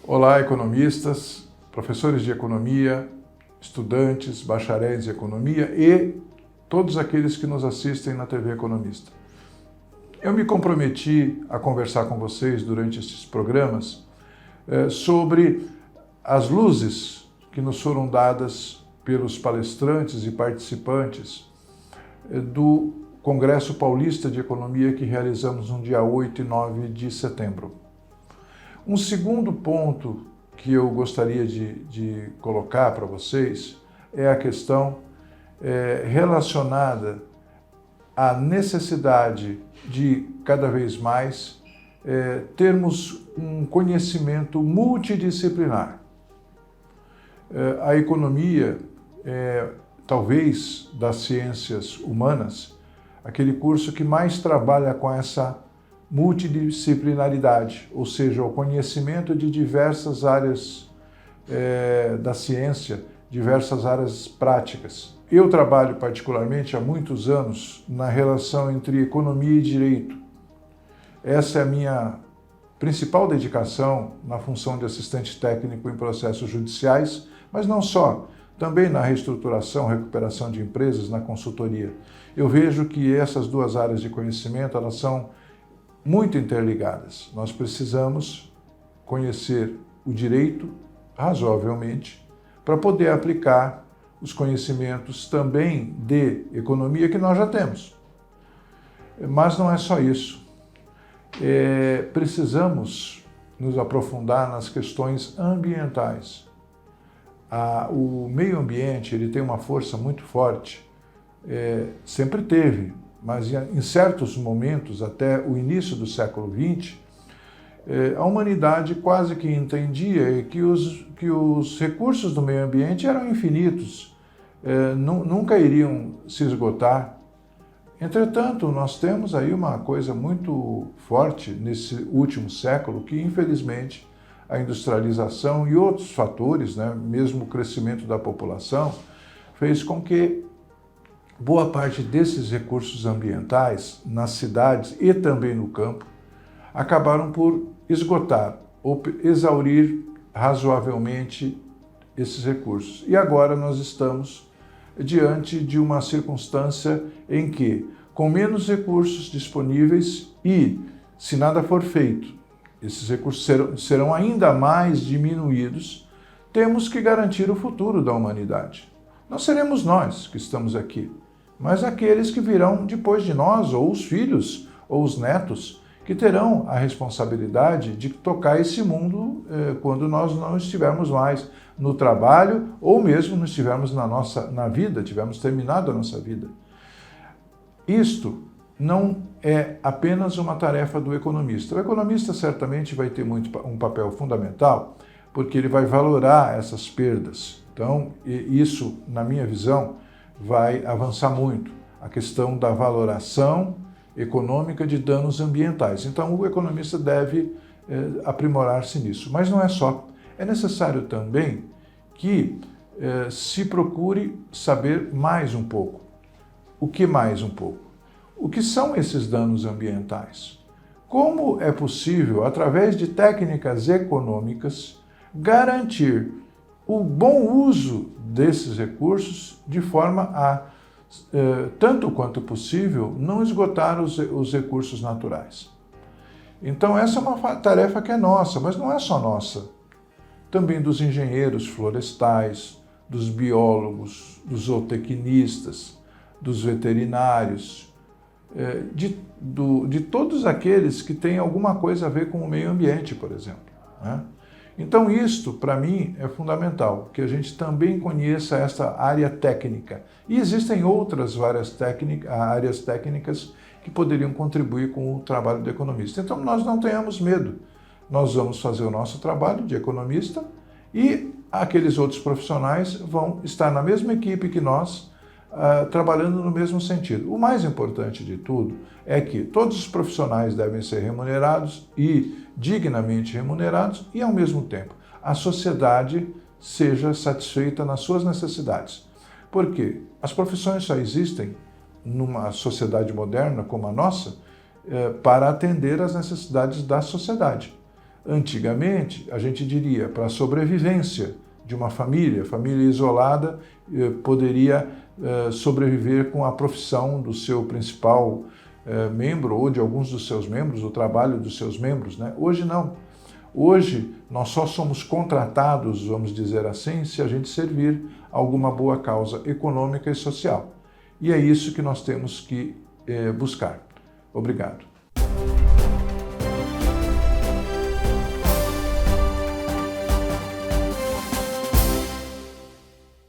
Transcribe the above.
Olá, economistas, professores de economia, estudantes, bacharéis em economia e todos aqueles que nos assistem na TV Economista. Eu me comprometi a conversar com vocês durante estes programas sobre as luzes que nos foram dadas pelos palestrantes e participantes do Congresso Paulista de Economia que realizamos no dia 8 e 9 de setembro. Um segundo ponto que eu gostaria de colocar para vocês é a questão relacionada à necessidade de, cada vez mais, termos um conhecimento multidisciplinar. A economia talvez das ciências humanas, aquele curso que mais trabalha com essa multidisciplinaridade, ou seja, o conhecimento de diversas áreas da ciência, diversas áreas práticas. Eu trabalho particularmente há muitos anos na relação entre economia e direito. Essa é a minha principal dedicação na função de assistente técnico em processos judiciais, mas não só, também na reestruturação, recuperação de empresas, na consultoria. Eu vejo que essas duas áreas de conhecimento, elas são muito interligadas. Nós precisamos conhecer o direito razoavelmente para poder aplicar os conhecimentos também de economia que nós já temos. Mas não é só isso. Precisamos nos aprofundar nas questões ambientais. O meio ambiente ele tem uma força muito forte, sempre teve, mas em certos momentos, até o início do século XX, a humanidade quase que entendia que os recursos do meio ambiente eram infinitos, nunca iriam se esgotar. Entretanto, nós temos aí uma coisa muito forte nesse último século que, infelizmente, a industrialização e outros fatores, mesmo o crescimento da população, fez com que boa parte desses recursos ambientais nas cidades e também no campo acabaram por esgotar ou exaurir razoavelmente esses recursos. E agora nós estamos diante de uma circunstância em que, com menos recursos disponíveis e, se nada for feito, esses recursos serão ainda mais diminuídos, temos que garantir o futuro da humanidade. Não seremos nós que estamos aqui, mas aqueles que virão depois de nós, ou os filhos, ou os netos, que terão a responsabilidade de tocar esse mundo quando nós não estivermos mais no trabalho, ou mesmo não estivermos na vida, tivermos terminado a nossa vida. Isto não é apenas uma tarefa do economista. O economista certamente vai ter um papel fundamental, porque ele vai valorar essas perdas. Então, isso, na minha visão, vai avançar muito. A questão da valoração econômica de danos ambientais. Então, o economista deve aprimorar-se nisso. Mas não é só. É necessário também que se procure saber mais um pouco. O que mais um pouco? O que são esses danos ambientais? Como é possível, através de técnicas econômicas, garantir o bom uso desses recursos de forma a, tanto quanto possível, não esgotar os recursos naturais? Então essa é uma tarefa que é nossa, mas não é só nossa. Também dos engenheiros florestais, dos biólogos, dos zootecnistas, dos veterinários, de todos aqueles que têm alguma coisa a ver com o meio ambiente, por exemplo. Então isto, para mim, é fundamental, que a gente também conheça essa área técnica. E existem outras várias áreas técnicas que poderiam contribuir com o trabalho do economista. Então nós não tenhamos medo. Nós vamos fazer o nosso trabalho de economista e aqueles outros profissionais vão estar na mesma equipe que nós, trabalhando no mesmo sentido. O mais importante de tudo é que todos os profissionais devem ser remunerados e dignamente remunerados e, ao mesmo tempo, a sociedade seja satisfeita nas suas necessidades. Porque as profissões só existem numa sociedade moderna como a nossa para atender às necessidades da sociedade. Antigamente, a gente diria, para a sobrevivência de uma família isolada poderia sobreviver com a profissão do seu principal membro ou de alguns dos seus membros, o trabalho dos seus membros, né? Hoje não. Hoje nós só somos contratados, vamos dizer assim, se a gente servir alguma boa causa econômica e social. E é isso que nós temos que buscar. Obrigado.